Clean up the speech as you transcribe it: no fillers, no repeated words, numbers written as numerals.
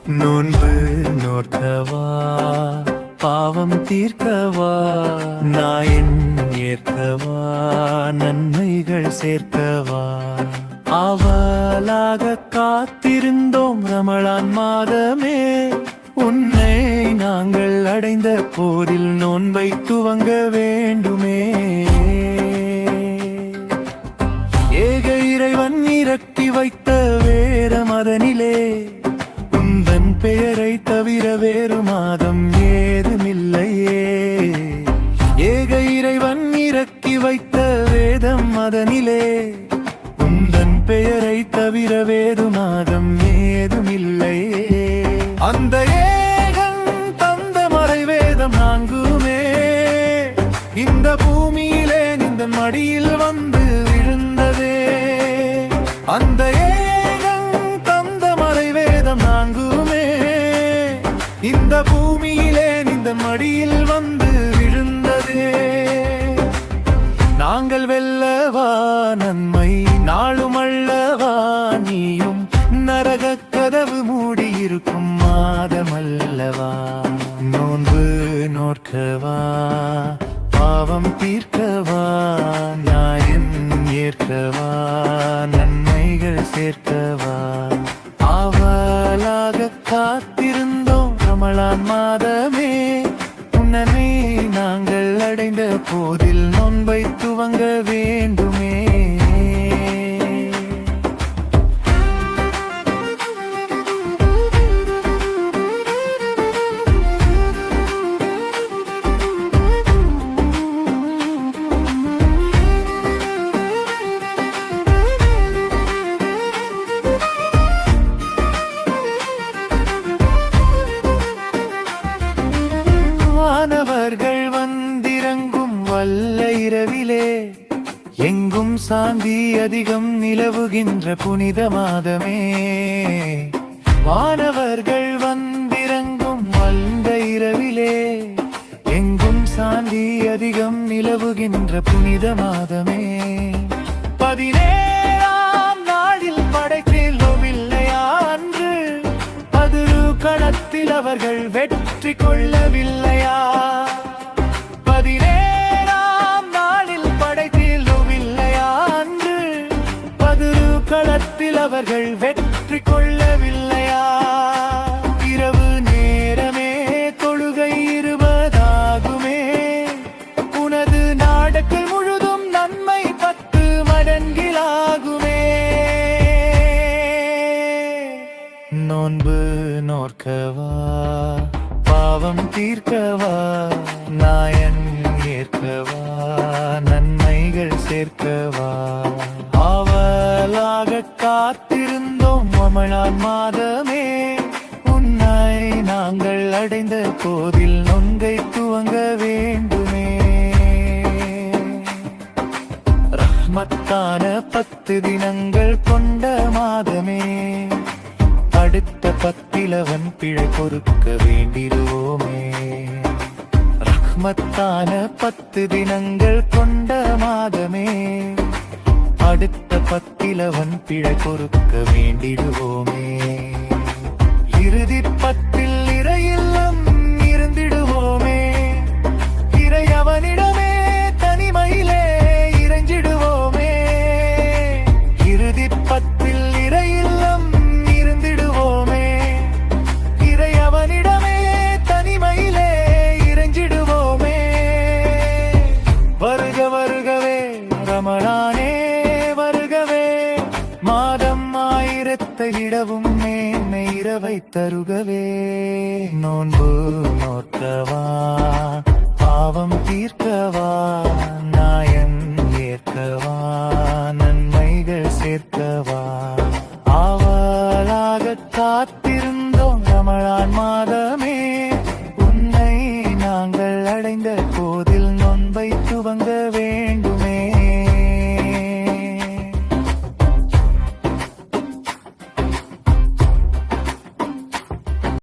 நோன்பு நோக்கவா, பாவம் தீர்க்கவா, நாயன் ஏற்கவா, நன்மைகள் சேர்க்கவா. ஆவலாக காத்திருந்தோம் ரமலான் மாதமே, உன்னை நாங்கள் அடைந்த போதில் நோன்பை துவங்க வேண்டுமே. ஏக இறைவன் இறக்கி வைத்த வேத மதனிலே, உந்தன் பெயரை தவிர வேறு மாதம் ஏதுமில்லையே. ஏக இறைவன் இறக்கி வைத்த வேதம் மதனிலே, உந்தன் பெயரை தவிர வேறு மாதம் ஏதுமில்லையே. அந்த ஏகன் தந்த மறைவேதம் நான்குமே இந்த பூமியிலே நின்ற மடியில் வந்து விழுந்ததே. அந்த ஏகன் தந்த மறைவேதம் நான்குமே இந்த பூமியிலே நின்ற மடியில் வந்து விழுந்ததே. நாங்கள் வெல்லவா நன்மை நாளும் அல்லவா, நீயும் நரக கதவு மூடியிருக்கும் மாதமல்லவா. நோன்பு நோக்கவா, பாவம் தீர்க்கவா, நியாயம் ஏற்கவா, நன்மைகள் சேர்க்கவா. ஆவலாக காத்திருந்தோம் ரமலான் மாதமே, உன்னை நாங்கள் அடைந்த போதில் நோன்பை துவங்க வேண்டுமே. வானவர்கள் வந்திறங்கும் வல்ல இரவிலே, எங்கும் சாந்தி அதிகம் நிலவுகின்ற புனித மாதமே. வானவர்கள் வந்திறங்கும் வல்ல இரவிலே, எங்கும் சாந்தி அதிகம் நிலவுகின்ற புனித மாதமே. 17ஆம் நாளில் படைக்கவில்லையா அன்று, அது களத்தில் அவர்கள் வெற்றி கொள்ளவில்லையா. 17ஆம் நாளில் படைக்கவில்லையா அன்று, அது களத்தில் அவர்கள் வெற்றி கொள்ளவில்லையா. இரவு நேரமே தொழுகை 20ஆகுமே, உனது நாடக்கள் முழுதும் நன்மை 10 மடங்கிலாகுமே. நோன்பு நோக்கவா, பாவம் தீர்க்கவா, நாயன் ஏற்கவா, நன்மைகள் சேர்க்கவா. ஆவலாக காத்திருந்தோம் ரமலான் மாதமே, உன்னை நாங்கள் அடைந்த போதில் நோன்பை துவங்க வேண்டுமே. ரஹ்மத்தான 10 தினங்கள் கொண்ட மாதமே, அடுத்த 10 பிழை பொறுக்க வேண்டிடுவோமே. ரஹ்மத்தான 10 தினங்கள் கொண்ட மாதமே, அடுத்த 10 பிழை பொறுக்க வேண்டிடுவோமே. இறுதி 10 இறையில்லம் இருந்திடுவோமே, இறை அவனிடமே தனிமையிலே இறைஞ்சிடுவோமே. இறுதி 10 இறையில்லம் ரமலானே வருகவே, மாதம் 1000 விடவும் மேன்மை இரவை தருகவே. நோன்பு நோக்கவா, பாவம் தீர்க்கவா, நாயம் ஏற்கவா, நன்மைகள் சேர்க்கவா. ஆவலாக காத்திருந்தோம் ரமலான் மாதம்